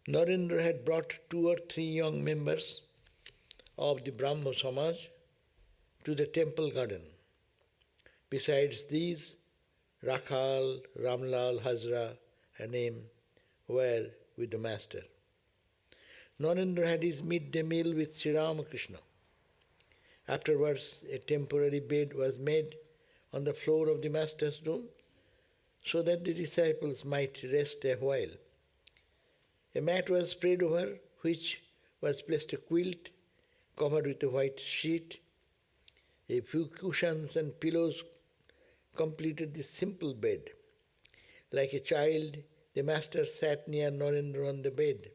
Narendra had brought 2 or 3 young members of the Brahmo Samaj to the temple garden. Besides these, Rakhal, Ramlal, Hazra, and M were with the master. Narendra had his midday meal with Sri Ramakrishna. Afterwards, a temporary bed was made on the floor of the master's room so that the disciples might rest a while. A mat was spread over which was placed a quilt covered with a white sheet. A few cushions and pillows completed this simple bed. Like a child, the master sat near Narendra on the bed.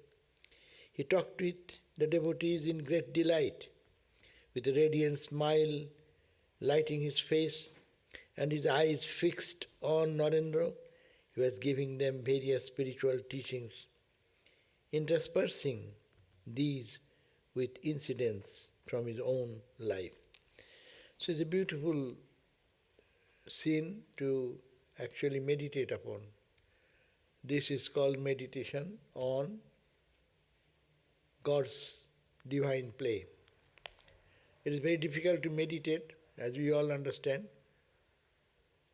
He talked with the devotees in great delight, with a radiant smile lighting his face and his eyes fixed on Narendra. He was giving them various spiritual teachings, interspersing these with incidents from his own life. So it's a beautiful scene to actually meditate upon. This is called meditation on God's divine play. It is very difficult to meditate, as we all understand.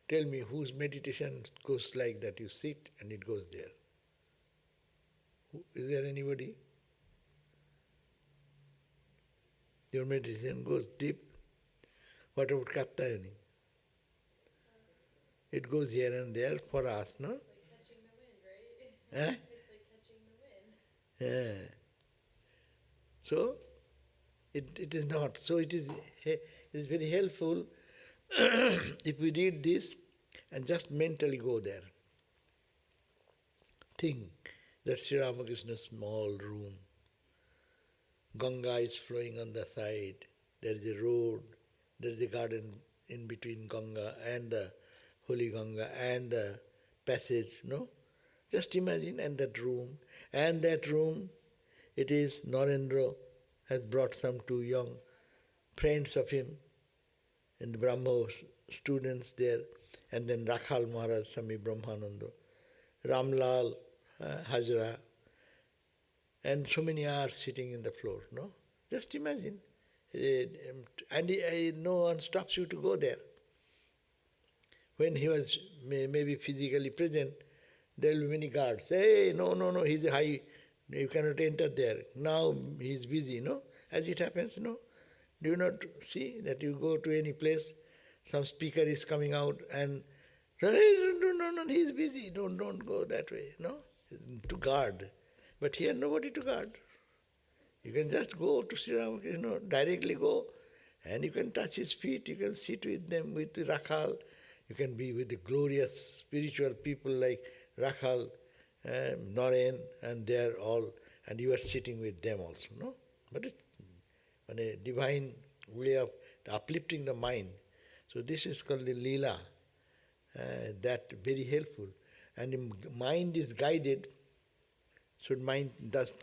Tell me, whose meditation goes like that? You sit and it goes there. Is there anybody? Your meditation goes deep. What about Kattayani? It goes here and there for us, no? It's like catching the wind, right? Eh? It's like catching the wind. Yeah. So, it is not. So it is very helpful if we read this and just mentally go there. Think that Sri Ramakrishna's small room. Ganga is flowing on the side. There is a road. There is a garden in between Ganga and the Holy Ganga and the passage, no? Just imagine, and that room. And that room, it is Narendra has brought some 2 young friends of him, and the Brahmo students there, and then Rakhal Maharaj, Swami Brahmananda, Ramlal, Hazra, and so many are sitting in the floor, no? Just imagine. And no one stops you to go there. When he was maybe physically present, there will be many guards. Hey, no, he's high, you cannot enter there. Now he's busy, no? As it happens, no? Do you not see that you go to any place, some speaker is coming out and, no, he's busy, don't go that way, no? To guard. But here nobody to guard. You can just go to Sri Ramakrishna, directly go, and you can touch his feet, you can sit with them, with Rakhal, you can be with the glorious spiritual people like Rakhal, Naren, and they are all, and you are sitting with them also, no? But it's a divine way of uplifting the mind. So this is called the Leela, that very helpful. And the mind is guided, so mind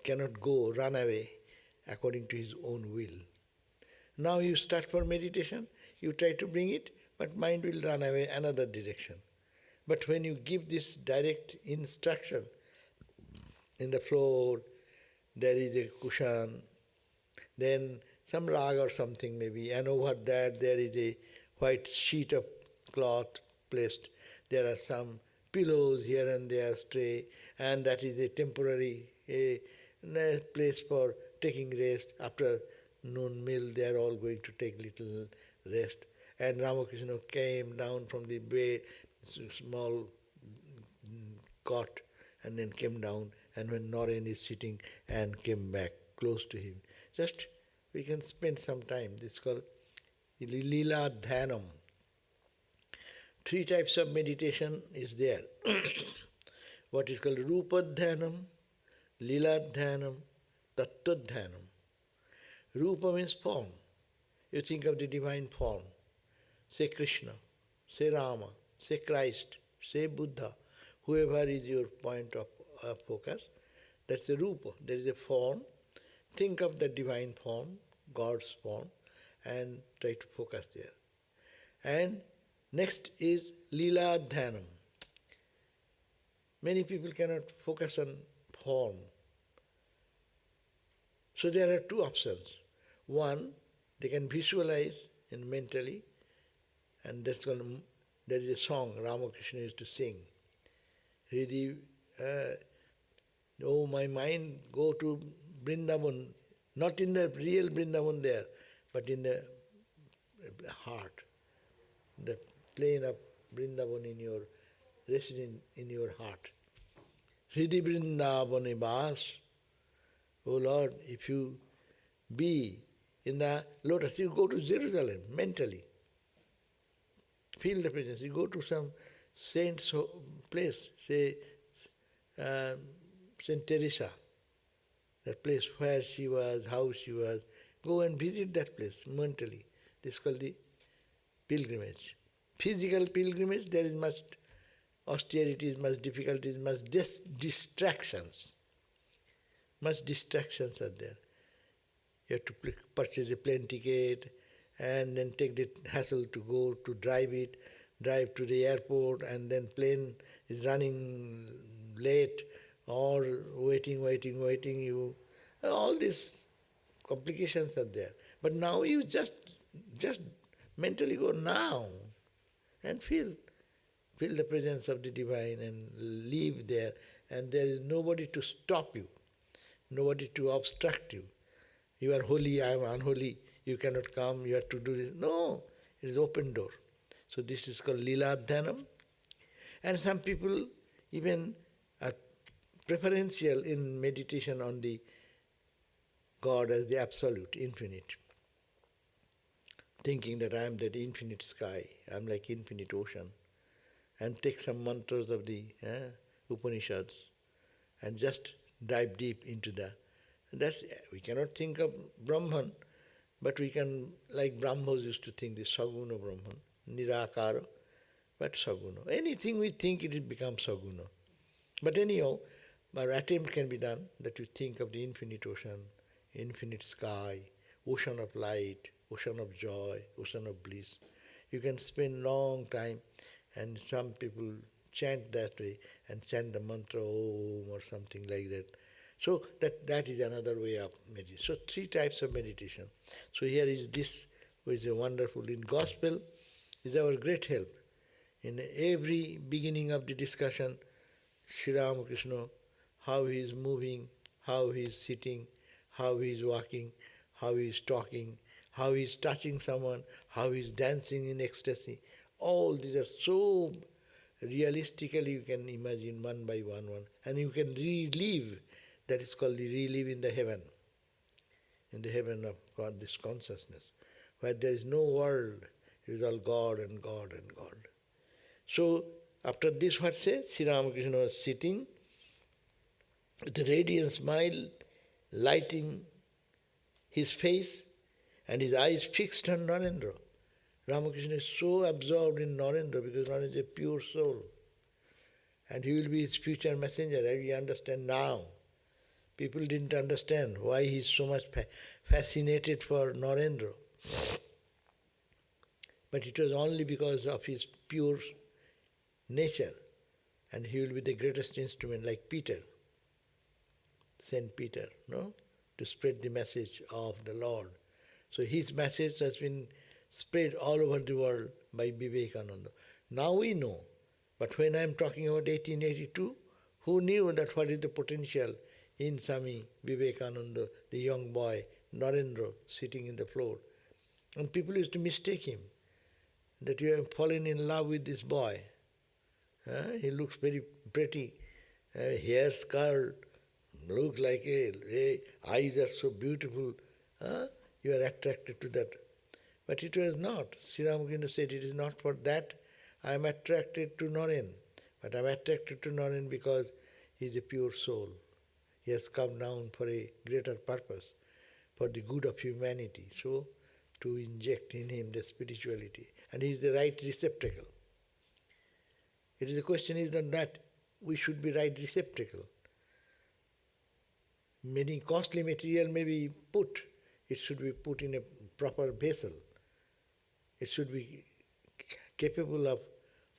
cannot go, run away according to his own will. Now you start for meditation, you try to bring it, but mind will run away another direction. But when you give this direct instruction, in the floor there is a cushion, then some rag or something maybe, and over that there is a white sheet of cloth placed. There are some pillows here and there stray, and that is a temporary place for taking rest. After noon meal, they are all going to take little rest. And Ramakrishna came down from the bed, small cot, and then came down, and when Naren is sitting and came back close to him. Just we can spend some time. This is called Lila Dhanam. 3 types of meditation is there. What is called Rupa Dhanam, Lila Dhanam, Tattva Dhanam. Rupa means form. You think of the divine form. Say Krishna, say Rama, say Christ, say Buddha, whoever is your point of focus. That's the Rupa. There is a form. Think of the divine form, God's form, and try to focus there. And next is Lila Dhanam. Many people cannot focus on form. So there are two options. One, they can visualize in mentally, and there is a song Ramakrishna used to sing. Really, oh, my mind go to Vrindavan, not in the real Vrindavan there, but in the heart, the plane of Vrindavan in your resident in your heart. Hridi Vrindavane Vas. Oh Lord, if you be in the lotus, you go to Jerusalem mentally. Feel the presence. You go to some saint's place, say Saint Teresa, that place where she was, how she was. Go and visit that place mentally. This is called the pilgrimage. Physical pilgrimage, there is much austerities, much difficulties, much distractions. Much distractions are there. You have to purchase a plane ticket and then take the hassle to go to drive to the airport, and then plane is running late or waiting. All these complications are there. But now you just mentally go now and feel the presence of the divine and live there, and there is nobody to stop you, nobody to obstruct you. You are holy, I am unholy, you cannot come, you have to do this. No, it is open door. So this is called Lila Dhanam. And some people even are preferential in meditation on the God as the absolute, infinite, thinking that I am that infinite sky, I am like infinite ocean, and take some mantras of the Upanishads and just dive deep into that. We cannot think of Brahman, but we can, like Brahmos used to think, the Saguna Brahman, Nirakara, but Saguna. Anything we think, it becomes Saguna. But anyhow, our attempt can be done that we think of the infinite ocean, infinite sky, ocean of light, ocean of joy, ocean of bliss. You can spend long time, and some people chant that way and chant the mantra Om or something like that. So that is another way of meditation. So 3 types of meditation. So here is this, which is wonderful. In Gospel is our great help. In every beginning of the discussion, Sri Ramakrishna, how he is moving, how he is sitting, how he is walking, how he is talking, how he is touching someone, how he is dancing in ecstasy. All these are so realistically you can imagine one by one. And you can relive. That is called the relive in the heaven of God, this consciousness, where there is no world, it is all God and God and God. So after this, what says? Sri Ramakrishna was sitting with a radiant smile lighting his face and his eyes fixed on Narendra. Ramakrishna is so absorbed in Narendra because Narendra is a pure soul, and he will be his future messenger, as we understand now. People didn't understand why he is so much fascinated for Narendra. But it was only because of his pure nature, and he will be the greatest instrument, like Peter, Saint Peter, no? To spread the message of the Lord. So his message has been spread all over the world by Vivekananda. Now we know, but when I am talking about 1882, who knew that what is the potential in Swami Vivekananda, the young boy, Narendra, sitting in the floor. And people used to mistake him, that you have fallen in love with this boy. He looks very pretty, hair curled, look like eyes are so beautiful. You are attracted to that. But it was not. Sri Ramakrishna said, it is not for that I am attracted to Naren, but I am attracted to Naren because he is a pure soul. He has come down for a greater purpose, for the good of humanity. So, to inject in him the spirituality. And he is the right receptacle. It is the question is not that we should be right receptacle. Many costly material may be put. It should be put in a proper vessel. It should be capable of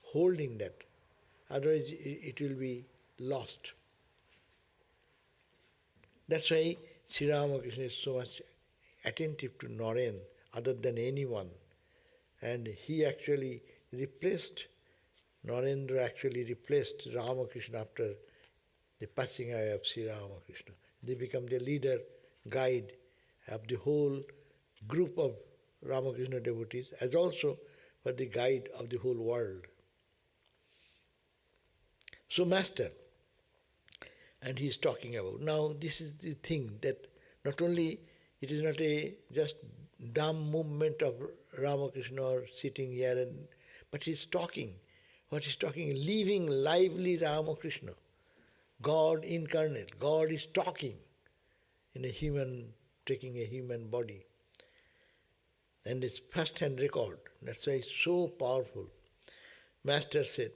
holding that. Otherwise it will be lost. That's why Sri Ramakrishna is so much attentive to Naren other than anyone. And he actually replaced, Narendra actually replaced Ramakrishna after the passing away of Sri Ramakrishna. They become the leader, guide of the whole group of Ramakrishna devotees, as also for the guide of the whole world. So Master, and he is talking about, now this is the thing that not only it is not a just dumb movement of Ramakrishna or sitting here, but he is talking. What he is talking, living, lively Ramakrishna, God incarnate. God is talking in a human, taking a human body. And it's first-hand record. That's why it's so powerful. Master said,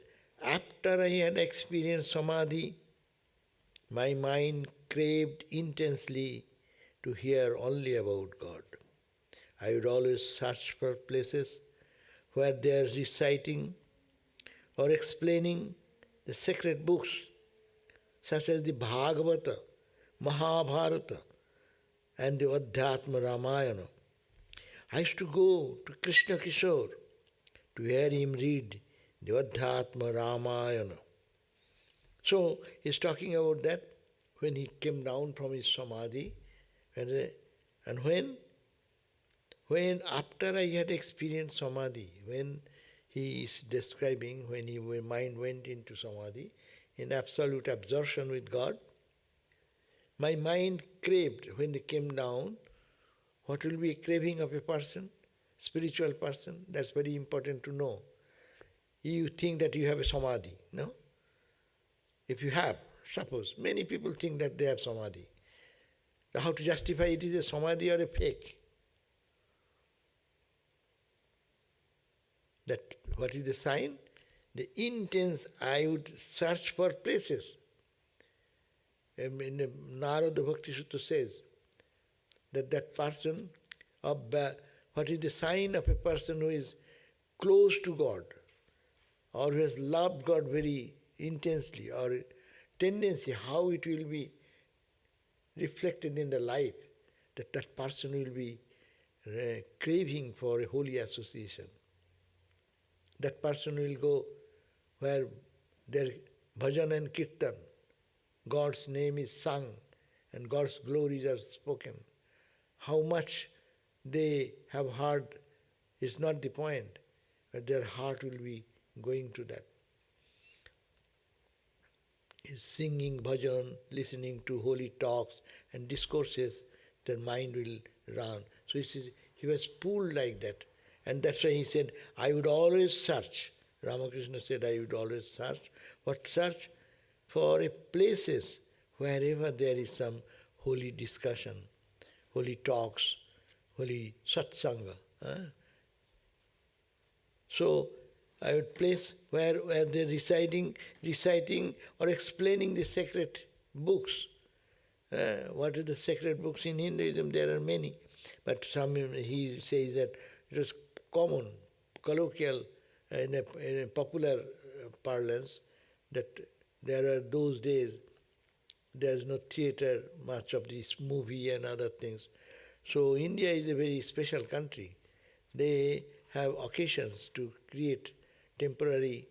after I had experienced Samadhi, my mind craved intensely to hear only about God. I would always search for places where they are reciting or explaining the sacred books, such as the Bhagavata, Mahabharata, and the Adhyatma Ramayana. I used to go to Krishna Kishore to hear him read the Adhyatma Ramayana. So he's talking about that when he came down from his Samadhi, and when after I had experienced Samadhi, when he is describing when my mind went into Samadhi, in absolute absorption with God, my mind craved, when they came down, what will be a craving of a person, spiritual person? That's very important to know. You think that you have a Samadhi, no? If you have, suppose, many people think that they have Samadhi. How to justify it is a Samadhi or a fake? That what is the sign? The intense, I would search for places. In the Narada Bhakti Sutta says that person, what is the sign of a person who is close to God or who has loved God very intensely, or tendency, how it will be reflected in the life, that person will be craving for a holy association. That person will go where their bhajan and kirtan, God's name is sung and God's glories are spoken. How much they have heard is not the point, but their heart will be going to that. Is singing bhajan, listening to holy talks and discourses, their mind will run. So he was pulled like that. And that's why he said, I would always search. Ramakrishna said, I would always search. What search? For places wherever there is some holy discussion, holy talks, holy satsanga. So I would place where they're reciting or explaining the sacred books. What are the sacred books in Hinduism? There are many. But some, he says that it was common, colloquial, in a popular parlance, that there are those days, there is no theatre, much of this movie and other things. So India is a very special country. They have occasions to create temporary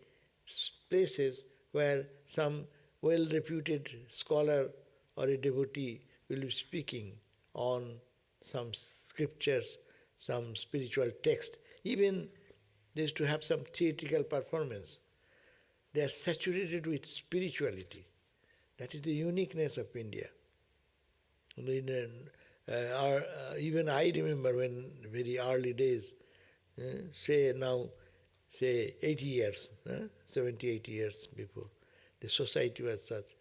places where some well-reputed scholar or a devotee will be speaking on some scriptures, some spiritual text. Even they used to have some theatrical performance. They are saturated with spirituality. That is the uniqueness of India. Even I remember when very early days, say 80 years, 70, 80 years before, the society was such.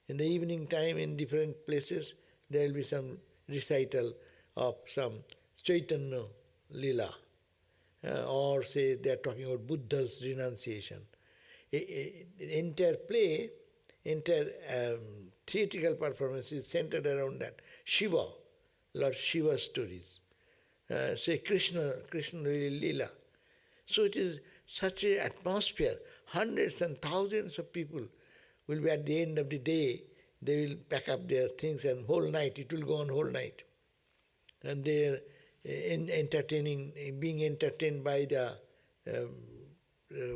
In the evening time in different places, there will be some recital of some Chaitanya Lila, or say they are talking about Buddha's renunciation. The entire play, entire theatrical performance is centered around that. Shiva, Lord Shiva's stories. Say Krishna Lila. So it is such an atmosphere. Hundreds and thousands of people will be at the end of the day, they will pack up their things and whole night, it will go on whole night. And they are being entertained by the,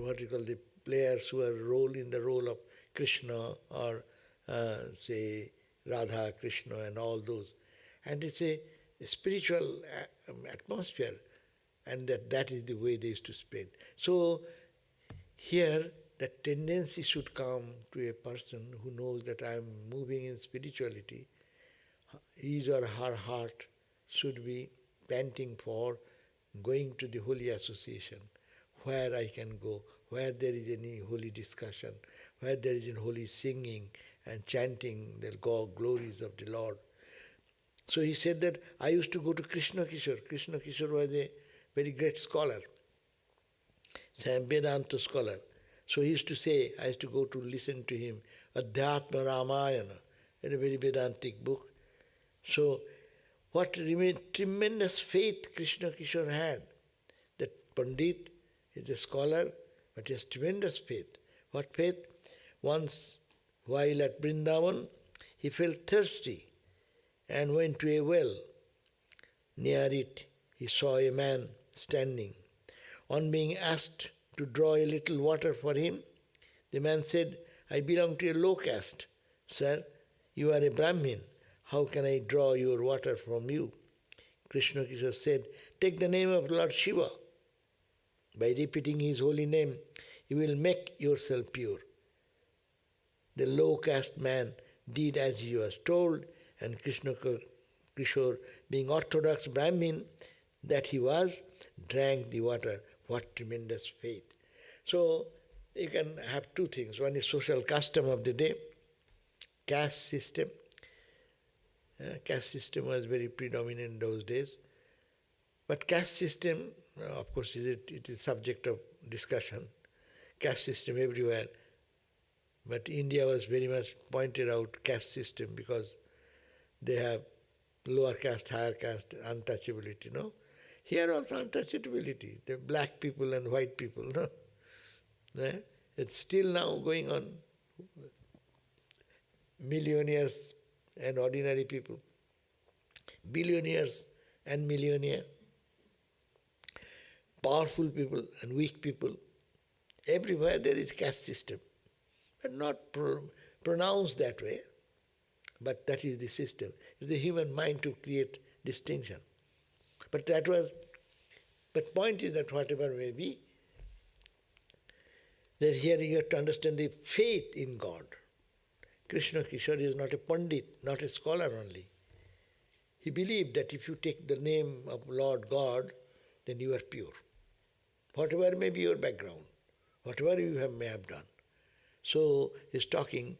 what you call, the players who are in the role of Krishna or say Radha, Krishna and all those. And it's a spiritual atmosphere, and that is the way they used to spend. So here the tendency should come to a person who knows that I am moving in spirituality. His or her heart should be panting for going to the holy association, where I can go, where there is any holy discussion, where there is any holy singing and chanting the glories of the Lord. So he said that I used to go to Krishna Kishore. Krishna Kishore was a very great scholar, Vedanta scholar. So he used to say, I used to go to listen to him, Adhyatma Ramayana, in a very Vedantic book. So what tremendous faith Krishna Kishore had. That Pandit is a scholar, but he has tremendous faith. What faith? Once, while at Vrindavan, he felt thirsty and went to a well. Near it, he saw a man standing. On being asked to draw a little water for him, the man said, I belong to a low caste. Sir, you are a Brahmin. How can I draw your water from you? Krishna Kishore said, take the name of Lord Shiva. By repeating his holy name, you will make yourself pure. The low caste man did as he was told, and Krishna Kishore, being orthodox Brahmin that he was, drank the water. What tremendous faith. So you can have two things. One is social custom of the day, caste system. Caste system was very predominant in those days. But caste system, of course, it is subject of discussion. Caste system everywhere. But India was very much pointed out caste system because they have lower caste, higher caste, untouchability, no? Here also untouchability, the black people and white people, no? It's still now going on. Millionaires and ordinary people, billionaires and millionaire, powerful people and weak people. Everywhere there is caste system, but not pronounced that way. But that is the system. It's the human mind to create distinction. But point is that whatever may be, that here you have to understand the faith in God. Krishna Kishore is not a Pandit, not a scholar only. He believed that if you take the name of Lord God, then you are pure. Whatever may be your background, whatever you may have done. So he's talking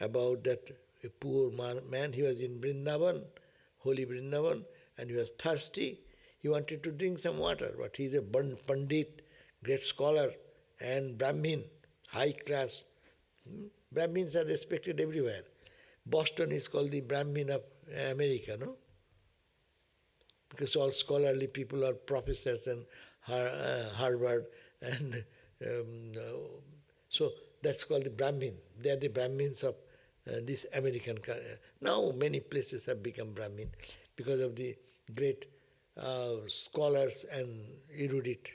about that a poor man, he was in Vrindavan, holy Vrindavan, and he was thirsty. He wanted to drink some water, but he is a Pandit, great scholar, and Brahmin, high class. Brahmins are respected everywhere. Boston is called the Brahmin of America, no? Because all scholarly people are professors and Harvard, and so that's called the Brahmin. They are the Brahmins of this American country. Now many places have become Brahmin because of the great scholars and erudite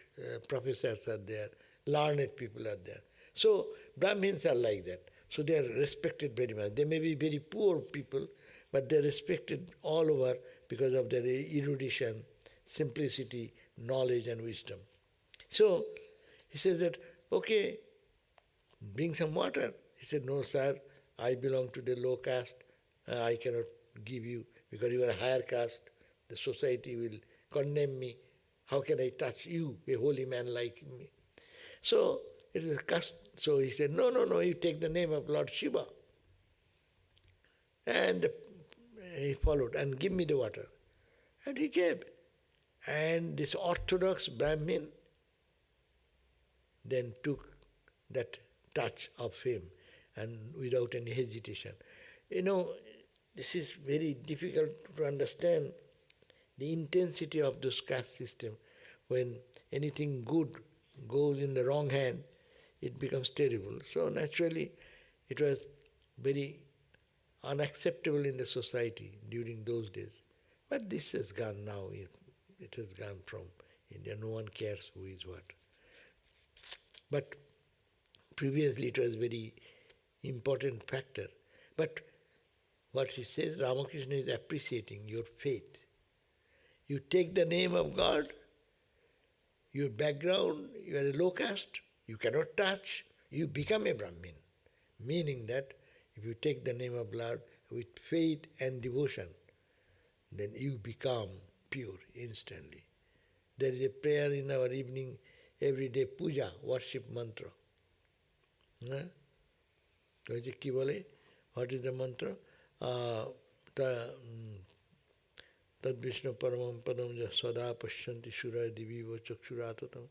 professors are there, learned people are there. So Brahmins are like that. So they are respected very much. They may be very poor people, but they are respected all over because of their erudition, simplicity, knowledge and wisdom. So he says that, okay, bring some water. He said, no sir, I belong to the low caste. I cannot give you because you are a higher caste. The society will condemn me. How can I touch you, a holy man like me? So it is a caste. So he said, no, you take the name of Lord Shiva. And he followed, and give me the water. And he gave. And this orthodox Brahmin then took that touch of him and without any hesitation. You know, this is very difficult to understand the intensity of this caste system. When anything good goes in the wrong hand, it becomes terrible. So naturally, it was very unacceptable in the society during those days. But this has gone now. It has gone from India. No one cares who is what. But previously it was very important factor. But what he says, Ramakrishna is appreciating your faith. You take the name of God, your background, you are a low caste, you cannot touch, you become a Brahmin. Meaning that if you take the name of Lord with faith and devotion, then you become pure instantly. There is a prayer in our evening, everyday puja, worship mantra. Ki bole? What is the mantra? Tad Vishnu Paramam Padam Sada Pashyanti Shura Diviva Chakshuratatam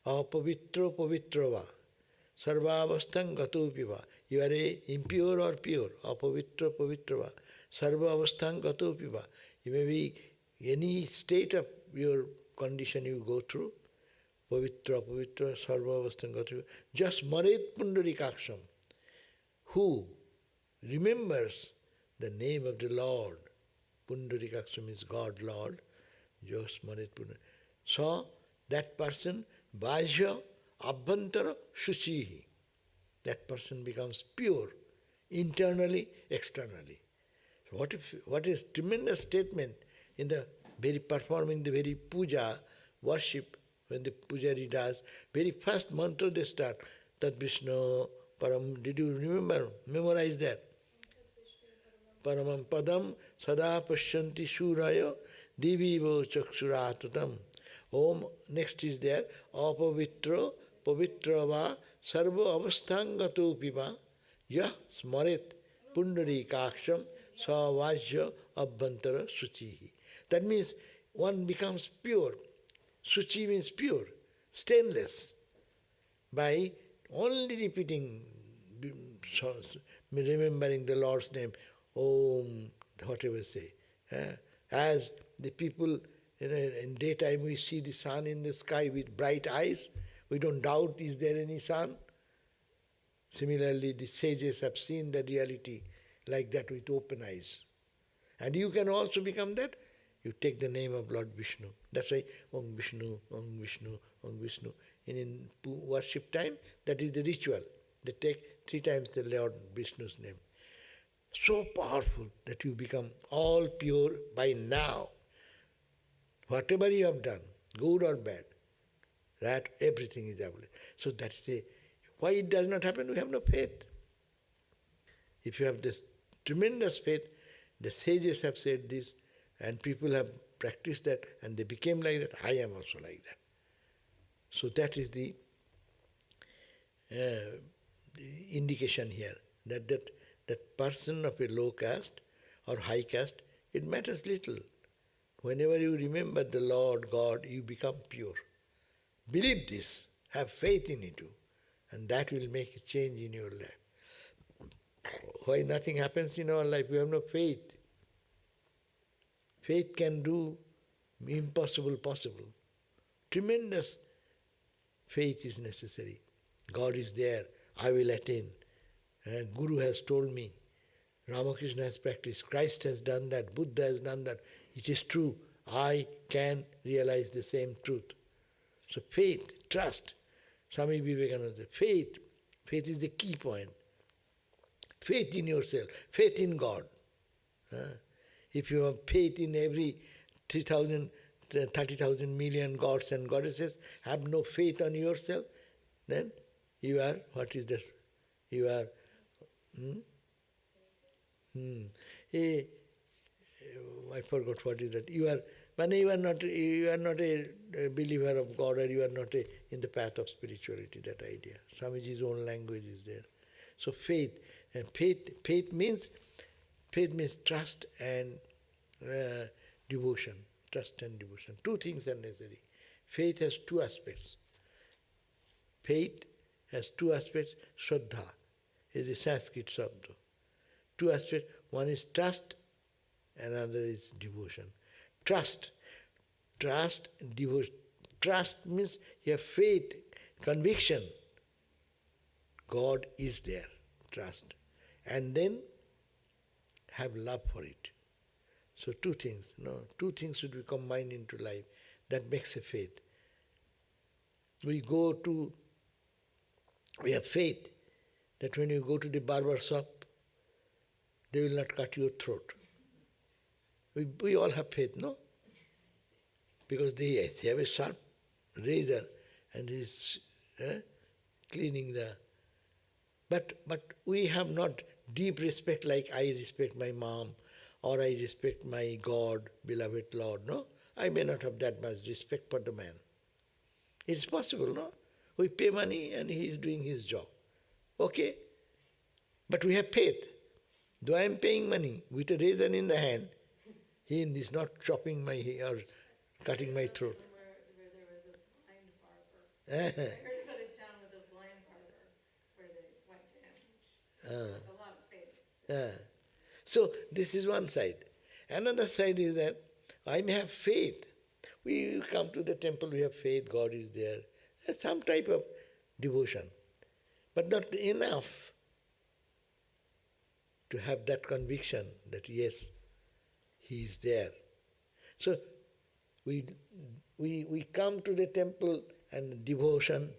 Apavitro Pavitrova Sarvavastang Gatopiva. You are impure or pure. Apavitro Pavitrova Sarvavastang Gatopiva. You may be any state of your condition you go through. Pavitra, Pavitra, Sarvavastang Gatopiva. Just Maret Pundarikaksham. Who remembers the name of the Lord. Pundarikaksham is God, Lord. Just Maret Pundarikaksham. So, that person, Vajya Abhantara Shuchihi. That person becomes pure, internally, externally. So what is tremendous statement in the very performing the very puja, worship, when the pujari does, very first mantra they start, Tad Vishnu Param. Did you remember? Memorize that. Paramam Padam Sada Pashyanti Shuraya Divivo Chakshuratatam. Om, next is there, Apavitro Pavitrava Sarva Avasthangato Piva Yah Smaret Pundari Kaksham Savajya Abhantara Suchihi. That means one becomes pure. Suchi means pure, stainless, by only repeating, remembering the Lord's name, Om, whatever say. As the people, in daytime we see the sun in the sky with bright eyes, we don't doubt, is there any sun? Similarly, the sages have seen the reality like that with open eyes. And you can also become that. You take the name of Lord Vishnu. That's why Om Vishnu, Om Vishnu, Om Vishnu. In worship time, that is the ritual. They take 3 times the Lord Vishnu's name. So powerful that you become all pure by now. Whatever you have done, good or bad, that everything is available. So that's why it does not happen, we have no faith. If you have this tremendous faith, the sages have said this, and people have practiced that, and they became like that, I am also like that. So that is the indication here, that person of a low caste or high caste, it matters little. Whenever you remember the Lord God, you become pure. Believe this, have faith in it, and that will make a change in your life. Why nothing happens in our life? We have no faith. Faith can do impossible possible. Tremendous faith is necessary. God is there, I will attain. Guru has told me, Ramakrishna has practiced, Christ has done that, Buddha has done that. It is true, I can realize the same truth. So faith, trust. Swami Vivekananda said, faith is the key point. Faith in yourself, faith in God. If you have faith in every 30,000 million gods and goddesses, have no faith on yourself, then you are, what is this? You are, I forgot what is that. You are not a believer of God, or you are not in the path of spirituality, that idea. Swamiji's own language is there. So faith means trust and devotion. Trust and devotion. 2 things are necessary. Faith has 2 aspects. Faith has 2 aspects. Shraddha is a Sanskrit sabda. 2 aspects. One is trust, another is devotion. Trust, devotion. Trust means you have faith, conviction. God is there. Trust. And then have love for it. So two things should be combined into life. That makes a faith. We have faith that when you go to the barber shop, they will not cut your throat. We all have faith, no? Because they have a sharp razor and he's cleaning the... But we have not deep respect like I respect my mom or I respect my God, beloved Lord, no? I may not have that much respect for the man. It's possible, no? We pay money and he is doing his job. Okay? But we have faith. Though I am paying money with a razor in the hand, he is not chopping my hair or cutting my throat. Where there was a blind barber. I heard about a town with a blind barber where they went to him. A lot of faith. So this is one side. Another side is that I may have faith. We come to the temple, we have faith, God is there. There's some type of devotion. But not enough to have that conviction that yes, He is there. So we come to the temple and devotion,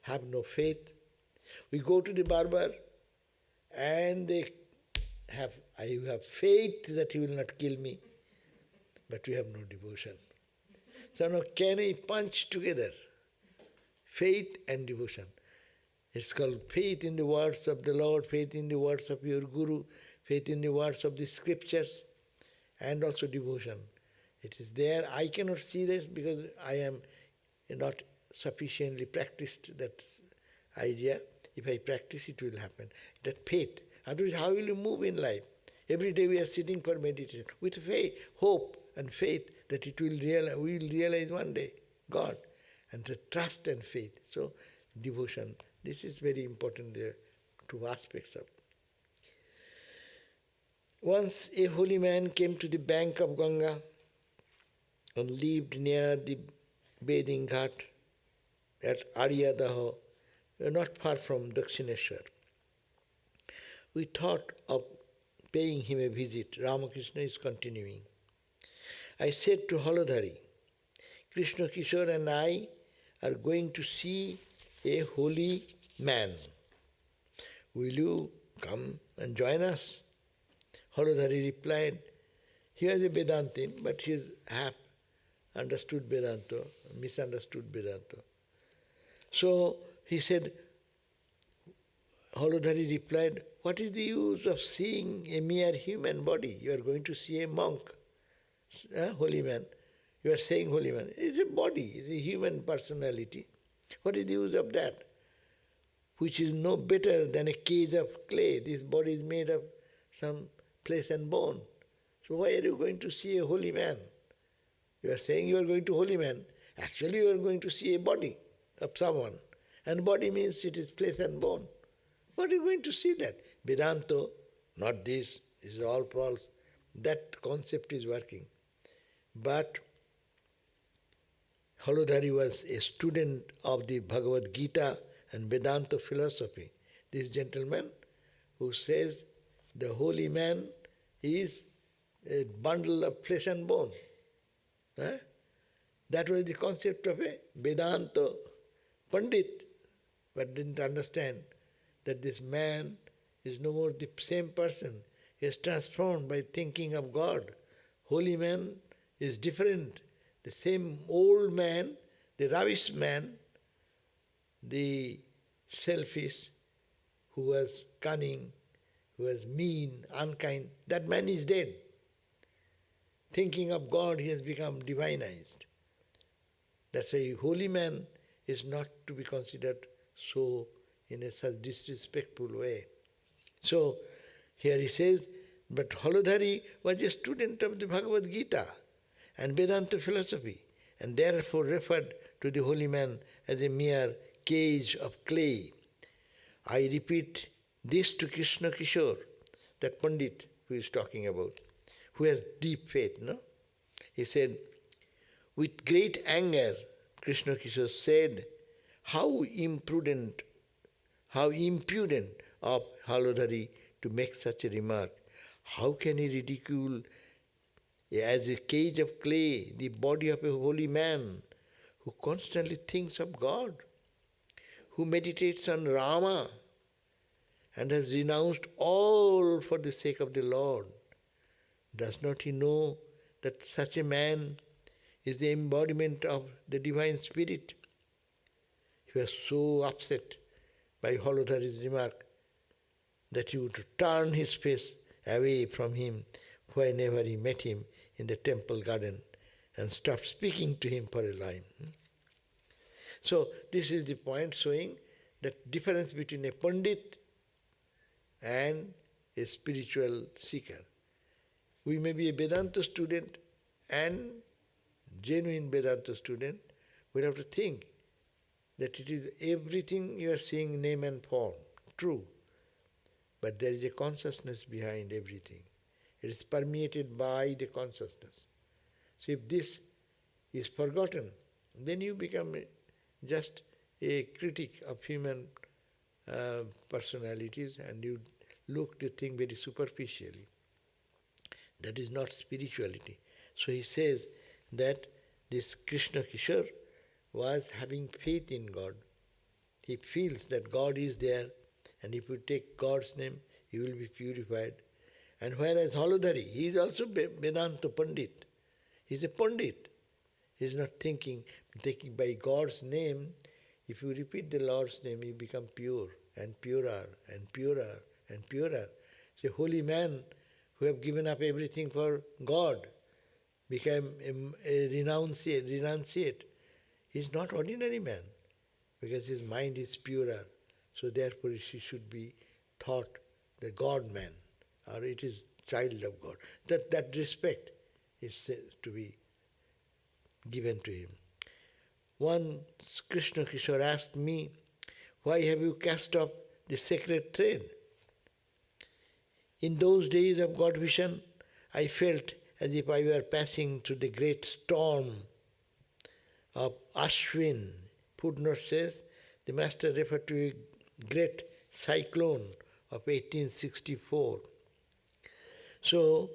have no faith. We go to the barber and I have faith that he will not kill me, but we have no devotion. So now can we punch together faith and devotion? It's called faith in the words of the Lord, faith in the words of your Guru, faith in the words of the scriptures, and also devotion. It is there. I cannot see this because I am not sufficiently practiced that idea. If I practice, it will happen. That faith. Otherwise, how will you move in life? Every day we are sitting for meditation with faith, hope and faith that we will realize one day God, and the trust and faith. So devotion, this is very important. There are two aspects of. Once a holy man came to the bank of Ganga and lived near the bathing ghat at Aryadaha, not far from Dakshineshwar. We thought of paying him a visit. Ramakrishna is continuing. I said to Holodhari, Krishna Kishore and I are going to see a holy man. Will you come and join us? Holodhari replied, he was a Vedantin, but he has half understood Vedanta, misunderstood Vedanta. So he said, Holodhari replied, what is the use of seeing a mere human body? You are going to see a monk, a holy man. You are saying holy man. It's a body, it's a human personality. What is the use of that? Which is no better than a cage of clay. This body is made of some flesh and bone. So why are you going to see a holy man? You are saying you are going to holy man. Actually you are going to see a body of someone. And body means it is flesh and bone. What are you going to see that? Vedanta, not this is all false. That concept is working. But Holodhari was a student of the Bhagavad Gita and Vedanta philosophy. This gentleman who says the holy man is a bundle of flesh and bone. That was the concept of a Vedanta Pandit, but didn't understand that this man is no more the same person. He is transformed by thinking of God. Holy man is different. The same old man, the ravish man, the selfish, who was cunning, who was mean, unkind, that man is dead. Thinking of God, he has become divinized. That's why holy man is not to be considered so in a such disrespectful way. So here he says, but Holodhari was a student of the Bhagavad Gita and Vedanta philosophy, and therefore referred to the holy man as a mere cage of clay. I repeat this to Krishna Kishore, that Pandit who is talking about, who has deep faith, no? He said, with great anger, Krishna Kishore said, how impudent of Holodhari to make such a remark. How can he ridicule as a cage of clay the body of a holy man who constantly thinks of God, who meditates on Rama and has renounced all for the sake of the Lord? Does not he know that such a man is the embodiment of the Divine Spirit? He was so upset by Holodhari's remark that he would turn his face away from him whenever he met him in the temple garden and stopped speaking to him for a line. So this is the point showing the difference between a Pandit and a spiritual seeker. We may be a Vedanta student and genuine Vedanta student. We have to think that it is everything you are seeing name and form, true. But there is a consciousness behind everything. It is permeated by the consciousness. So if this is forgotten, then you become just a critic of human personalities and you look the thing very superficially. That is not spirituality. So he says that this Krishna Kishore was having faith in God. He feels that God is there, and if you take God's name, you will be purified. And whereas Holodhari, he is also Vedanta Pandit. He is a Pandit. He is not thinking by God's name. If you repeat the Lord's name, you become pure and purer and purer and purer. So a holy man who have given up everything for God became a renunciate. He is not ordinary man because his mind is purer. So therefore he should be thought the God man, or it is child of God. That respect is to be given to him. Once Krishna Kishore asked me, "Why have you cast off the sacred thread?" In those days of God vision, I felt as if I were passing through the great storm of Ashwin. Footnote says the master referred to a great cyclone of 1864. So,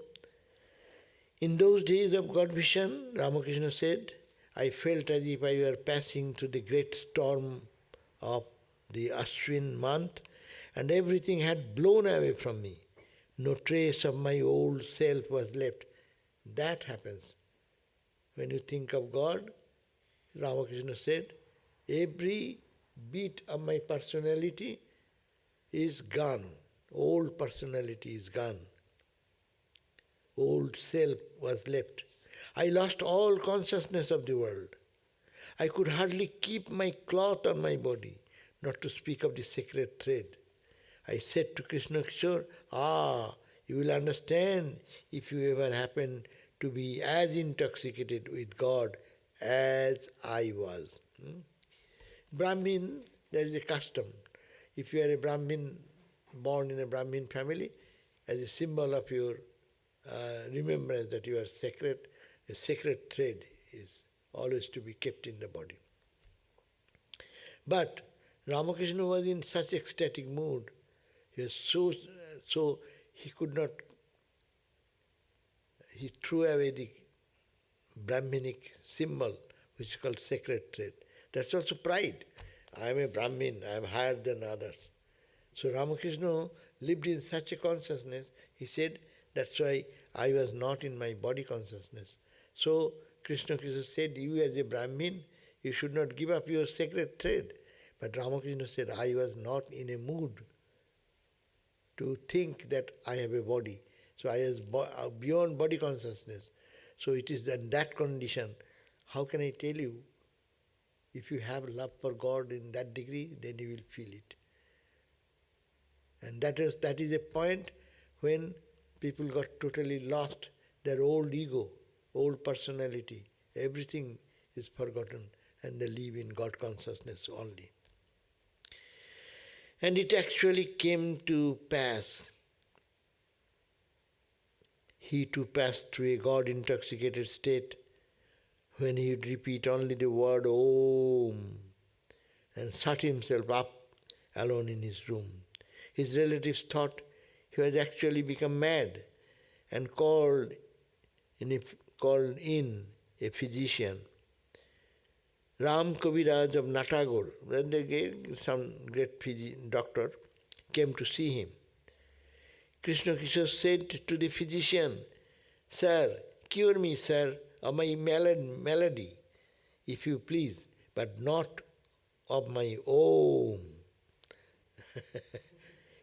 in those days of God vision, Ramakrishna said, I felt as if I were passing through the great storm of the Ashwin month, and everything had blown away from me. No trace of my old self was left. That happens. When you think of God, Ramakrishna said, every bit of my personality is gone. Old personality is gone. Old self was left. I lost all consciousness of the world. I could hardly keep my cloth on my body, not to speak of the sacred thread. I said to Krishna Kishore, you will understand if you ever happen to be as intoxicated with God as I was. Brahmin, there is a custom. If you are a Brahmin, born in a Brahmin family, as a symbol of your remembrance that you are sacred, a sacred thread is always to be kept in the body. But Ramakrishna was in such ecstatic mood, he was so he could not, he threw away the Brahminic symbol, which is called sacred thread. That's also pride. I am a Brahmin, I am higher than others. So Ramakrishna lived in such a consciousness, he said, that's why I was not in my body consciousness. So Krishna said, you as a Brahmin, you should not give up your sacred thread. But Ramakrishna said, I was not in a mood to think that I have a body. So I was beyond body consciousness. So it is in that condition. How can I tell you? If you have love for God in that degree, then you will feel it. And that is a point when people got totally lost, their old ego, old personality, everything is forgotten and they live in God consciousness only. And it actually came to pass. He too passed through a God-intoxicated state when he would repeat only the word Om and shut himself up alone in his room. His relatives thought he had actually become mad and called in a physician, Ram Kaviraj of Natagore. Then some great doctor came to see him. Krishna Kishore said to the physician, "Sir, cure me, sir, of my malady, if you please, but not of my Om."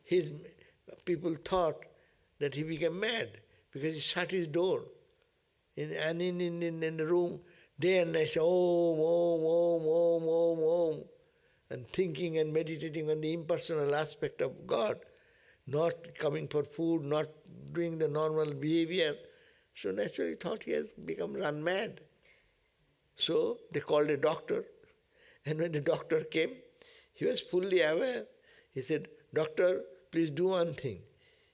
His people thought that he became mad because he shut his door. In the room, day and night, Om, Om, Om, Om, Om, Om, and thinking and meditating on the impersonal aspect of God, not coming for food, not doing the normal behavior. So naturally thought he has become run mad. So they called a doctor, and when the doctor came, he was fully aware. He said, "Doctor, please do one thing.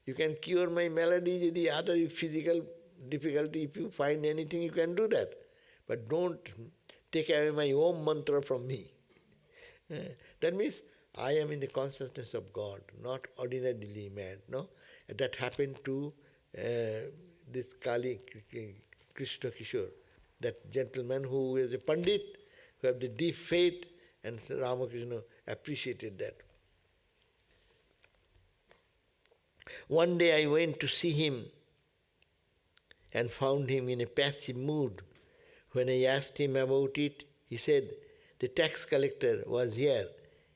You can cure my malady, the other physical difficulty. If you find anything, you can do that. But don't take away my Om mantra from me." That means I am in the consciousness of God, not ordinarily mad. No, that happened to this Kali Krishna Kishore, that gentleman who is a Pandit, who have the deep faith, and Ramakrishna appreciated that. One day I went to see him and found him in a passive mood. When I asked him about it, he said, "The tax collector was here.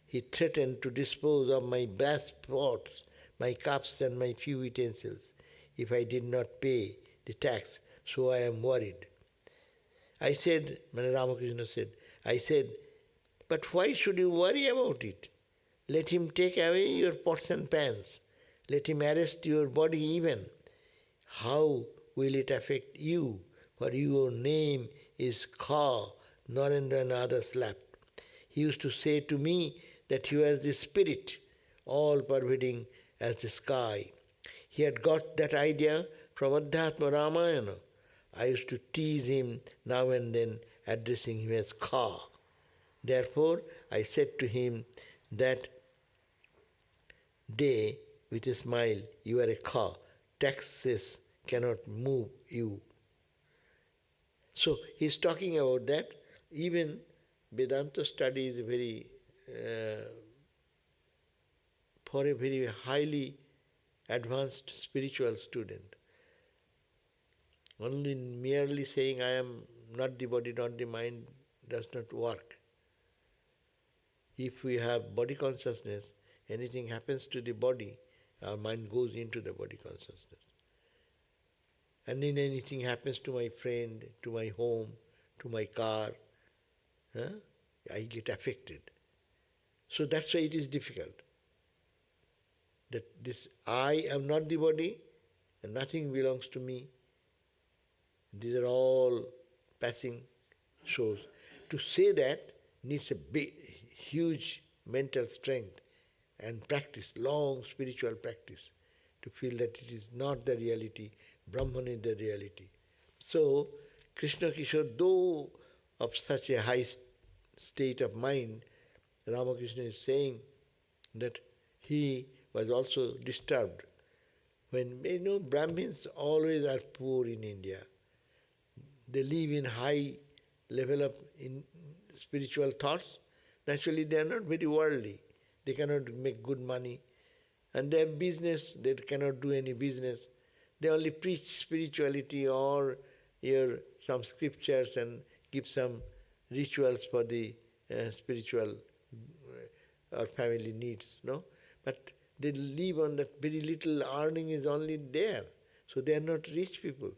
He threatened to dispose of my brass pots, my cups and my few utensils if I did not pay the tax, so I am worried." I said, Ramakrishna said, "But why should you worry about it? Let him take away your pots and pans. Let him arrest your body even. How will it affect you? For your name is Kha, Narendranath slapped. He used to say to me that he was the spirit, all pervading as the sky. He had got that idea from Adhyatma Ramayana. I used to tease him now and then, addressing him as Kha. Therefore, I said to him that day with a smile, 'You are a Kha. Taxes cannot move you.'" So he's talking about that. Even Vedanta study is for a very highly advanced spiritual student. Only merely saying I am not the body, not the mind does not work. If we have body consciousness, anything happens to the body, our mind goes into the body consciousness. And then anything happens to my friend, to my home, to my car, I get affected. So that's why it is difficult. That this I am not the body and nothing belongs to me. These are all passing shows. To say that needs a big, huge mental strength and practice, long spiritual practice, to feel that it is not the reality, Brahman is the reality. So, Krishna Kishore, though of such a high state of mind, Ramakrishna is saying that he was also disturbed. When, Brahmins always are poor in India. They live in high level of spiritual thoughts. Naturally, they are not very worldly. They cannot make good money. And their business, they cannot do any business. They only preach spirituality or some scriptures and give some rituals for the spiritual or family needs, no? But they live on that very little earning is only there. So they are not rich people.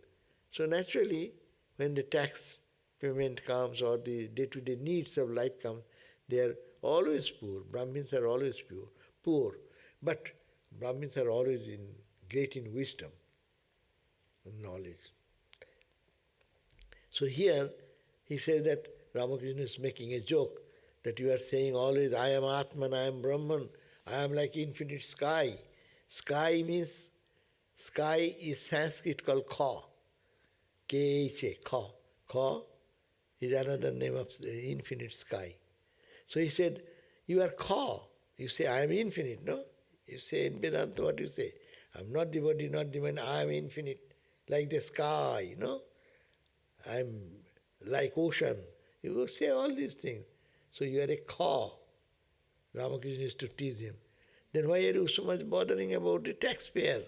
So naturally, when the tax payment comes or the day-to-day needs of life come, they are always poor. Brahmins are always poor. But Brahmins are always great in wisdom and knowledge. So here he says that Ramakrishna is making a joke that you are saying always, I am Atman, I am Brahman, I am like infinite sky. Sky is Sanskrit called Kha. K-H-A, Kha. Kha is another name of the infinite sky. So he said, you are Kha. You say, I am infinite, no? You say in Vedanta, what you say? I am not the body, not the mind, I am infinite. like the sky, I'm like ocean. You will say all these things. So you are a cow. Ramakrishna used to tease him. Then why are you so much bothering about the taxpayer?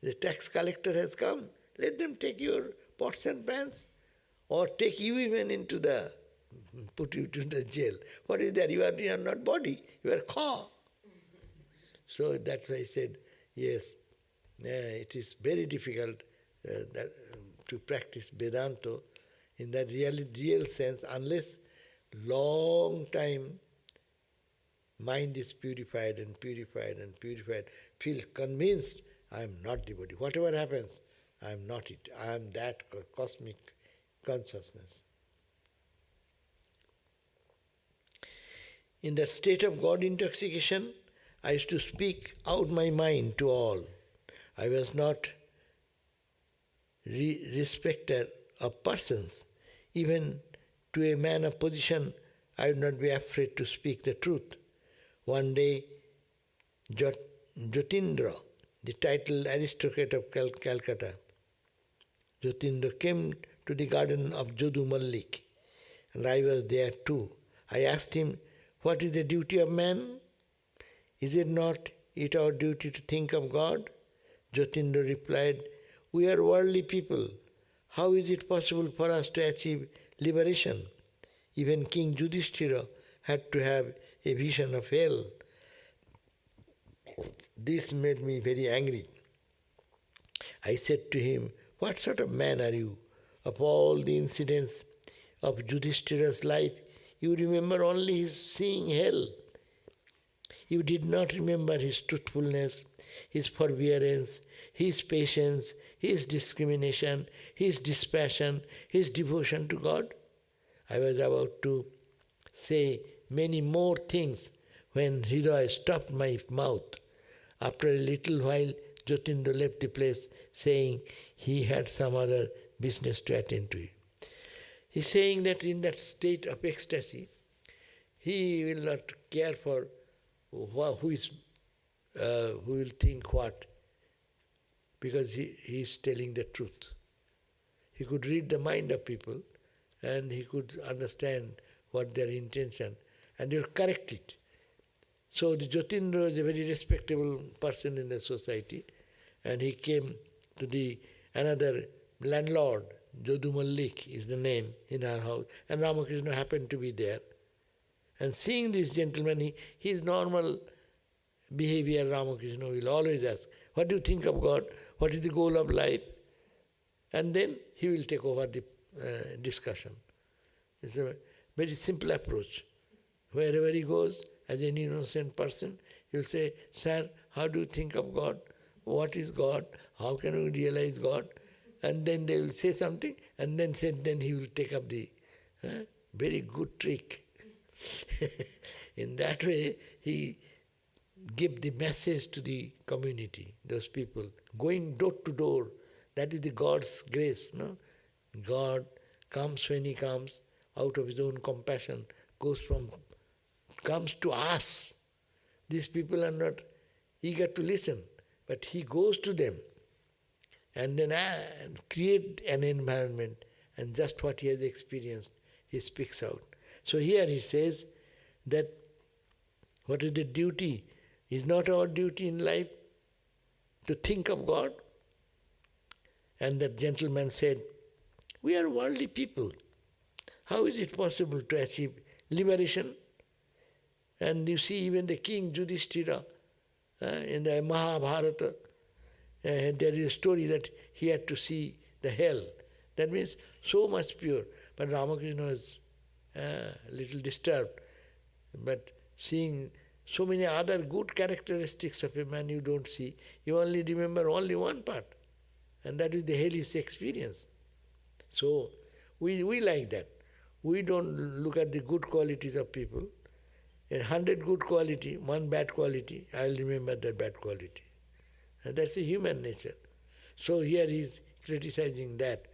The tax collector has come. Let them take your pots and pans, or take you even put you to the jail. What is that? You are not body, you are cow. So that's why I said, yes, it is very difficult to practice Vedanta in that real sense, unless long time mind is purified and purified and purified, feel convinced I am not devotee. Whatever happens, I am not it. I am that cosmic consciousness. In that state of God intoxication, I used to speak out my mind to all. I was not respecter of persons. Even to a man of position, I would not be afraid to speak the truth. One day, Jyotindra, the titled aristocrat of Calcutta, Jyotindra came to the garden of Jodu Mallik, and I was there too. I asked him, what is the duty of man? Is it not our duty to think of God? Jyotindra replied, we are worldly people. How is it possible for us to achieve liberation? Even King Yudhishthira had to have a vision of hell. This made me very angry. I said to him, what sort of man are you? Of all the incidents of Yudhishthira's life, you remember only his seeing hell. You did not remember his truthfulness, his forbearance, his patience, his discrimination, his dispassion, his devotion to God. I was about to say many more things when Hridaya stopped my mouth. After a little while, Jyotindra left the place, saying he had some other business to attend to. He's saying that in that state of ecstasy, he will not care for who will think what, because he is telling the truth. He could read the mind of people and he could understand what their intention, and he'll correct it. So the Jyotindra is a very respectable person in the society, and he came to another landlord, Jodu Mallik is the name, in our house, and Ramakrishna happened to be there. And seeing this gentleman, his normal behavior, Ramakrishna will always ask, what do you think of God? What is the goal of life? And then he will take over the discussion. It's a very simple approach. Wherever he goes, as an innocent person, he will say, sir, how do you think of God? What is God? How can we realize God? And then they will say something, and then he will take up the very good trick. In that way, he gave the message to the community, those people, going door to door. That is the God's grace. No? God comes when he comes, out of his own compassion, comes to us. These people are not eager to listen, but he goes to them and then create an environment, and just what he has experienced, he speaks out. So here he says that what is the duty? Is not our duty in life to think of God? And that gentleman said, we are worldly people. How is it possible to achieve liberation? And you see, even the king Yudhishthira, in the Mahabharata, there is a story that he had to see the hell. That means so much pure. But Ramakrishna was a little disturbed. But seeing so many other good characteristics of a man you don't see, you only remember only one part. And that is the hellish experience. So we like that. We don't look at the good qualities of people. 100 good quality, one bad quality, I will remember that bad quality. And that's a human nature. So here he is criticizing that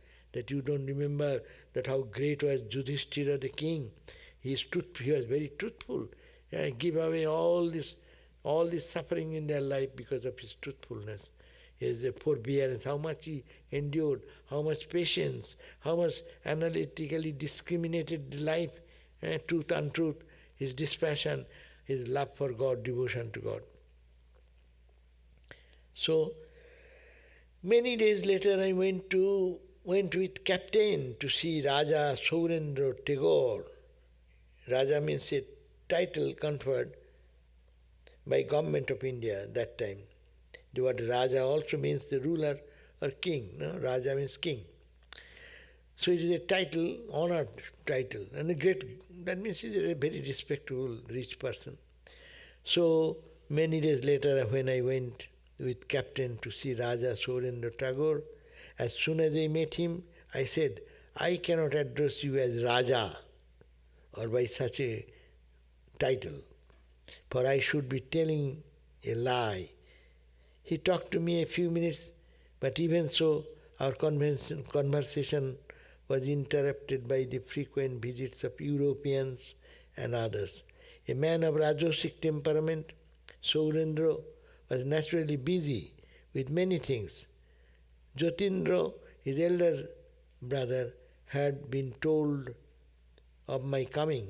you don't remember that how great was Yudhishthira the king. He was very truthful. Give away all this suffering in their life because of his truthfulness. his forbearance, how much he endured, how much patience, how much analytically discriminated life, truth, untruth, his dispassion, his love for God, devotion to God. So, many days later I went with captain to see Raja Saurendra Tagore. Raja means a title conferred by government of India that time. The word Raja also means the ruler or king. No? Raja means king. So it is a title, honored title, and a great, that means he is a very respectable, rich person. So many days later when I went with captain to see Raja Saurendra Tagore, as soon as I met him, I said, I cannot address you as Raja or by such a title, for I should be telling a lie. He talked to me a few minutes, but even so, our conversation was interrupted by the frequent visits of Europeans and others. A man of Rajasic temperament, Saurendra was naturally busy with many things. Jyotindra, his elder brother, had been told of my coming,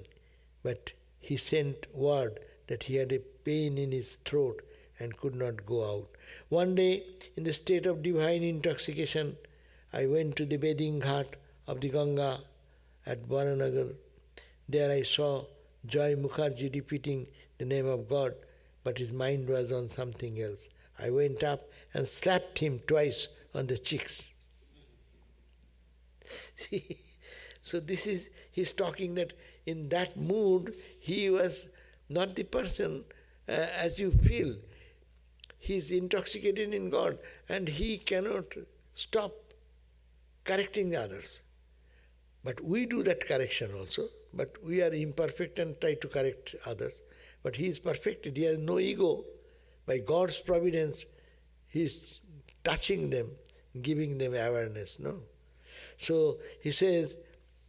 but he sent word that he had a pain in his throat and could not go out. One day, in the state of divine intoxication, I went to the bathing ghat of the Ganga at Varanagar. There I saw Joy Mukherjee repeating the name of God, but his mind was on something else. I went up and slapped him twice on the cheeks. See, so this is, he's talking that in that mood, he was not the person as you feel. He is intoxicated in God and he cannot stop correcting the others. But we do that correction also, but we are imperfect and try to correct others. But he is perfected, he has no ego. By God's providence, he is touching them, giving them awareness, no? So he says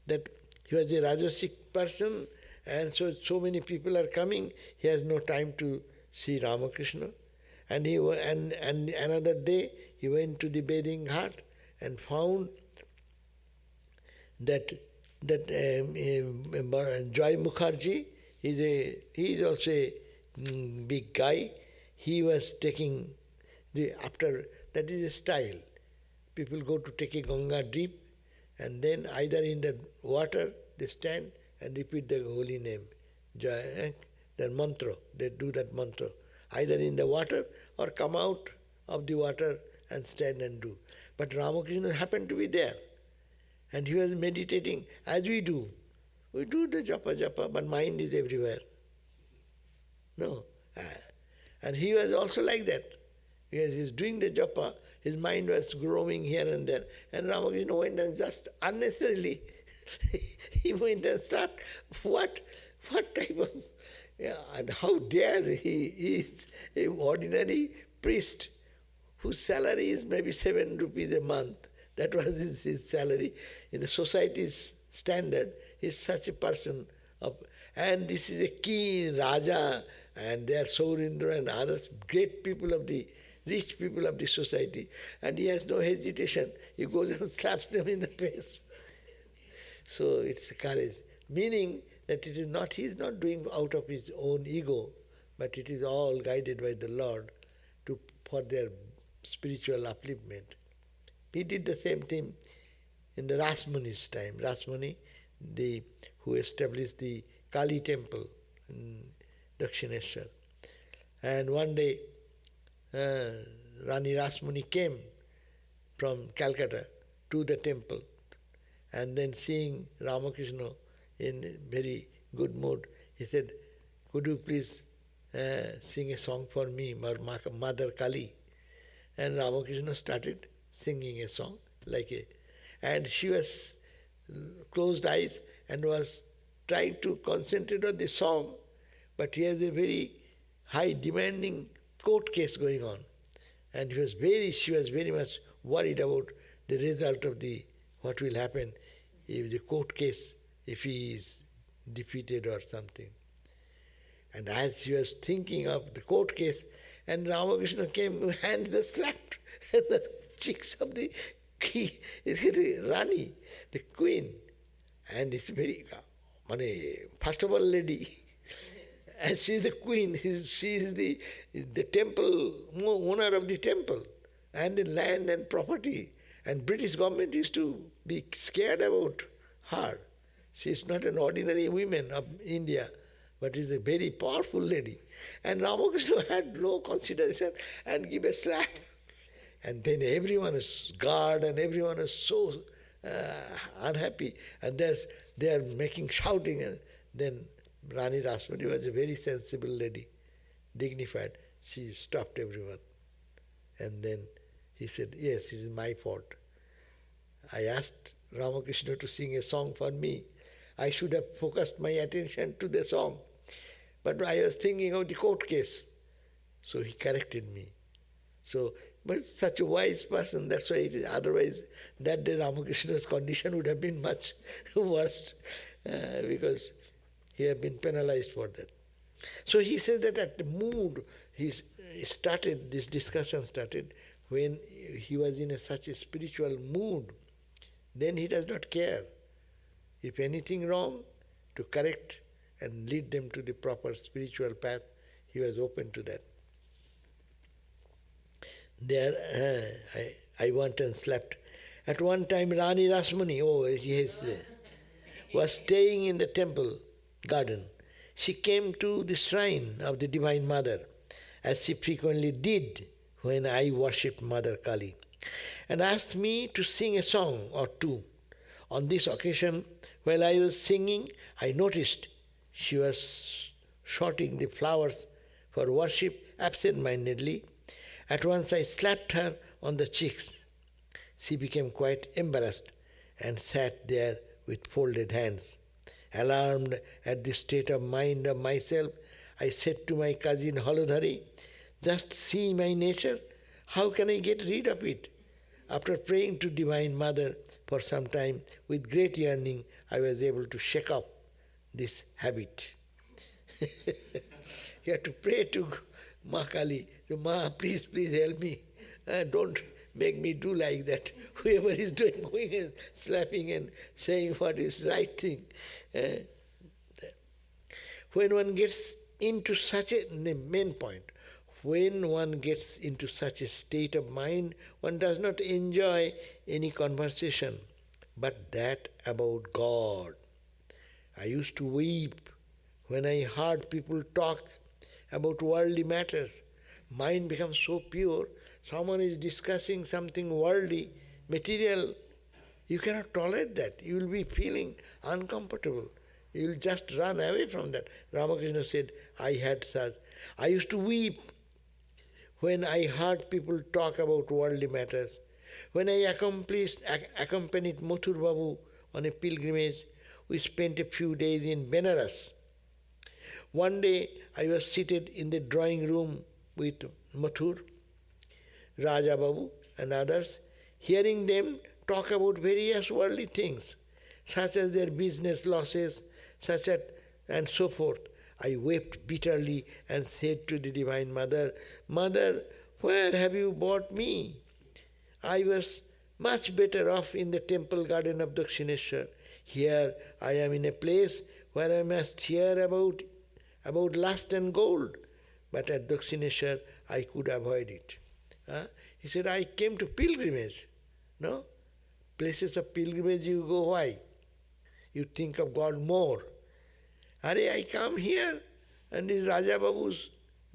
that he was a Rajasic person, and so many people are coming, he has no time to see Ramakrishna. And another day he went to the bathing ghat and found that Joy Mukherjee he is also a big guy. He was taking after that is a style. People go to take a Ganga dip, and then either in the water they stand and repeat the holy name, their mantra. They do that mantra either in the water or come out of the water and stand and do. But Ramakrishna happened to be there, and he was meditating as we do. We do the japa, but mind is everywhere. No. And he was also like that. Because he was doing the japa, his mind was roaming here and there. And Ramakrishna went and just unnecessarily, he went and slapped. What type of, and how dare he is an ordinary priest whose salary is maybe 7 rupees a month. That was his salary. In the society's standard, he's such a person. And this is a king, Raja, and they are Saurendra and others, great people of the, rich people of the society. And he has no hesitation. He goes and slaps them in the face. So it's courage. Meaning that it is not, he is not doing out of his own ego, but it is all guided by the Lord for their spiritual upliftment. He did the same thing in the Rasmuni's time. Rasmuni, who established the Kali temple in Dakshineshwar. And one day, Rani Rasmuni came from Calcutta to the temple, and then seeing Ramakrishna in a very good mood, he said, "Could you please sing a song for me, Mother Kali?" And Ramakrishna started singing a song and she was closed eyes and was trying to concentrate on the song, but he has a very high demanding court case going on, and she was very much worried about the result of what will happen if the court case, if he is defeated or something. And as she was thinking of the court case, And Ramakrishna came, hands just slapped the cheeks of the Rani, the queen. And it's very, first of all, lady. And she is the queen, she is the temple, owner of the temple, and the land and property. And British government used to be scared about her. She is not an ordinary woman of India, but is a very powerful lady. And Ramakrishna had no consideration and give a slap. And then everyone is guard and everyone is so unhappy. And they are making shouting. And then Rani Rasmani was a very sensible lady, dignified. She stopped everyone. And then he said, yes, it is my fault. I asked Ramakrishna to sing a song for me. I should have focused my attention to the song. But I was thinking of the court case. So he corrected me. But such a wise person, that's why it is. Otherwise, that day Ramakrishna's condition would have been much worse because he had been penalized for that. So he says that at the mood, this discussion started when he was in such a spiritual mood. Then he does not care. If anything wrong, to correct and lead them to the proper spiritual path, he was open to that. There, I went and slept. At one time, Rani Rasmani, was staying in the temple garden. She came to the shrine of the Divine Mother, as she frequently did when I worshipped Mother Kali, and asked me to sing a song or two. On this occasion, while I was singing, I noticed she was sorting the flowers for worship absent-mindedly. At once I slapped her on the cheeks. She became quite embarrassed and sat there with folded hands. Alarmed at the state of mind of myself, I said to my cousin Holodhari, just see my nature, how can I get rid of it? After praying to Divine Mother for some time, with great yearning, I was able to shake off this habit. You have to pray to Ma Kali. So, Ma, please help me. Don't make me do like that. Whoever is going and slapping and saying what is right thing. When one gets into the main point, when one gets into such a state of mind, one does not enjoy any conversation, but that about God. I used to weep when I heard people talk about worldly matters. Mind becomes so pure. Someone is discussing something worldly, material. You cannot tolerate that. You will be feeling uncomfortable. You will just run away from that. Ramakrishna said, I had such. I used to weep when I heard people talk about worldly matters. When I accompanied Mathur Babu on a pilgrimage, we spent a few days in Benares. One day I was seated in the drawing room with Mathur, Raja Babu and others, hearing them talk about various worldly things, such as their business losses, and so forth. I wept bitterly and said to the Divine Mother, Mother, where have you brought me? I was much better off in the temple garden of Dakshineshwar. Here I am in a place where I must hear about lust and gold. But at Dakshineshwar I could avoid it. He said, I came to pilgrimage. No? Places of pilgrimage you go, why? You think of God more. I come here, and this Raja Babu's,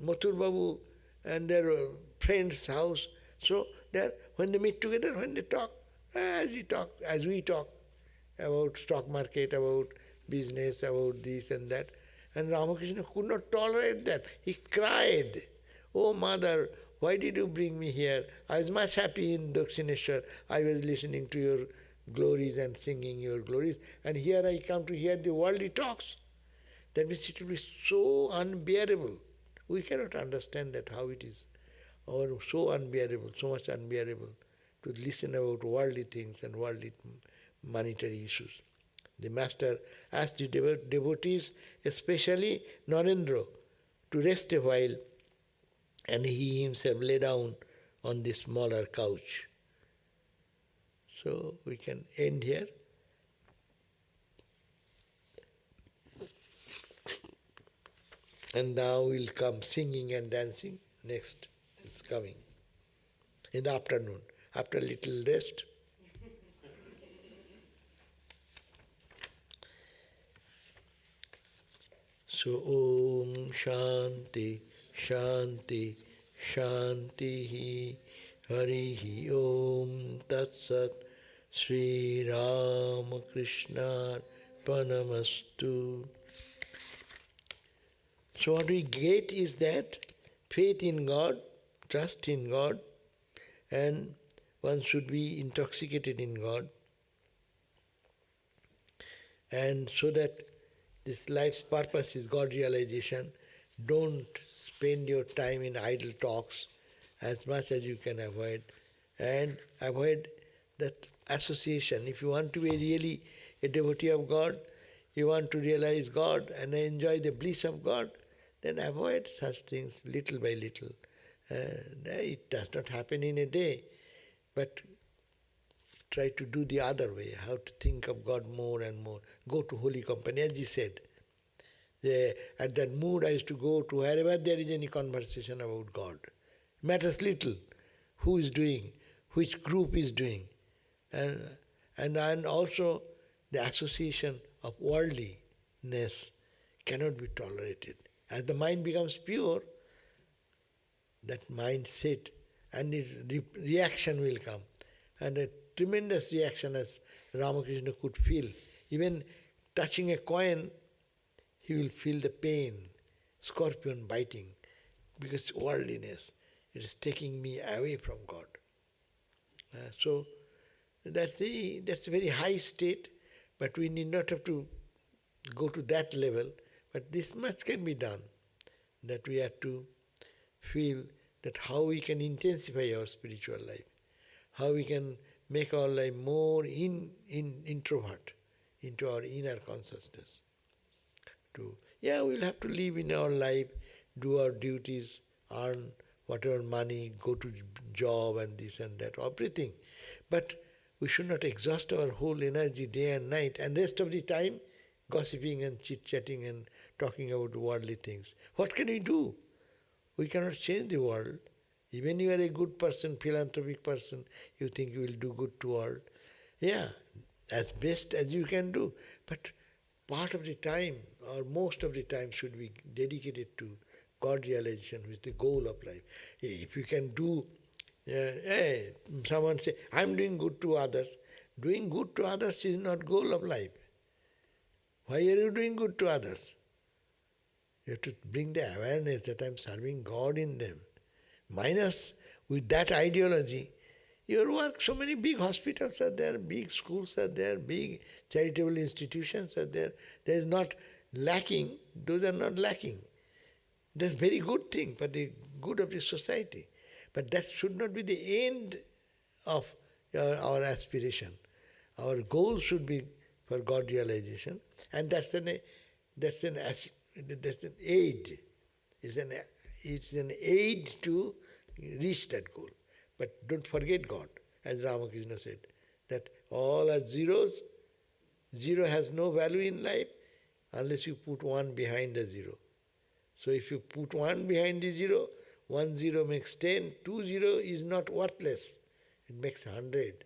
Mathur Babu, and their friend's house. So there, when they meet together, when they talk, as we talk about stock market, about business, about this and that. And Ramakrishna could not tolerate that. He cried, Oh Mother, why did you bring me here? I was much happy in Dakshineshwar. I was listening to your glories and singing your glories. And here I come to hear the worldly talks. That means it will be so unbearable. We cannot understand that how it is. Or so unbearable, so much unbearable to listen about worldly things and worldly monetary issues. The Master asked the devotees, especially Narendra, to rest a while and he himself lay down on the smaller couch. So we can end here. And now we'll come singing and dancing. Next is coming in the afternoon, after a little rest. So Om Shanti, Shanti, Shanti, Harihi Om Tat Sat, Sri Ramakrishna Panamastu. So what we get is that faith in God, trust in God, and one should be intoxicated in God. And so that this life's purpose is God realization. Don't spend your time in idle talks as much as you can avoid. And avoid that association. If you want to be really a devotee of God, you want to realize God and enjoy the bliss of God, then avoid such things little by little. It does not happen in a day, but try to do the other way, how to think of God more and more. Go to holy company, as he said. At that mood I used to go to wherever there is any conversation about God. Matters little who is doing, which group is doing. And also the association of worldliness cannot be tolerated. As the mind becomes pure, that mindset and its reaction will come. And a tremendous reaction as Ramakrishna could feel. Even touching a coin, he will feel the pain, scorpion biting, because worldliness, it is taking me away from God. So that's a very high state, but we need not have to go to that level. But this much can be done, that we have to feel that how we can intensify our spiritual life, how we can make our life more introvert, into our inner consciousness. We'll have to live in our life, do our duties, earn whatever money, go to job and this and that, everything. But we should not exhaust our whole energy day and night, and rest of the time gossiping and chit-chatting and talking about worldly things. What can we do? We cannot change the world. Even you are a good person, philanthropic person, you think you will do good to world. Yeah, as best as you can do. But part of the time, or most of the time, should be dedicated to God realization, which is the goal of life. If you can do, someone say, I'm doing good to others. Doing good to others is not goal of life. Why are you doing good to others? You have to bring the awareness that I'm serving God in them. Minus, with that ideology, your work, so many big hospitals are there, big schools are there, big charitable institutions are there. There is not lacking, those are not lacking. That's a very good thing for the good of the society. But that should not be the end of our aspiration. Our goal should be for God realization, and that's an aid. It's an aid to reach that goal. But don't forget God, as Ramakrishna said, that all are zeros. Zero has no value in life unless you put one behind the zero. So if you put one behind the zero, 1 0 makes 10, 2 0 is not worthless. It makes 100.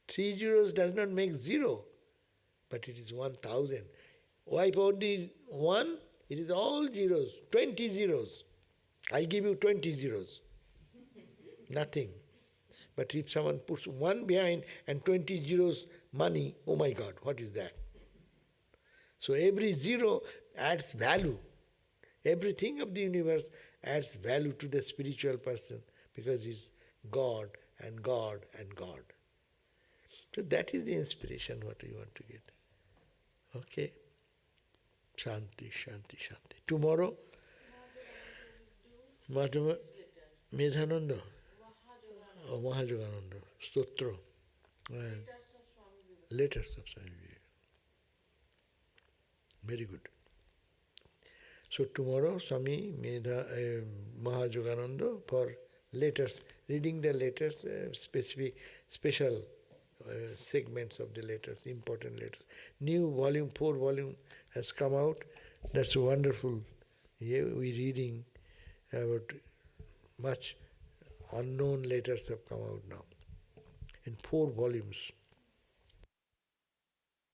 3 zeros does not make 0, but it is 1,000. Wipe out the 1, it is all zeros, 20 zeros. I give you 20 zeros. Nothing. But if someone puts 1 behind and 20 zeros money, oh my God, what is that? So every zero adds value. Everything of the universe adds value to the spiritual person because it's God and God and God. So that is the inspiration what we want to get. Okay? Shanti, Shanti, Shanti. Tomorrow, Medhananda or Mahajogananda, Stotra, letters of Swami. Very good. So tomorrow, Swami Mahajogananda for letters, reading the letters, special segments of the letters, important letters. New volume, 4 volume has come out. That's wonderful. Here we're reading about much unknown letters have come out now in 4 volumes.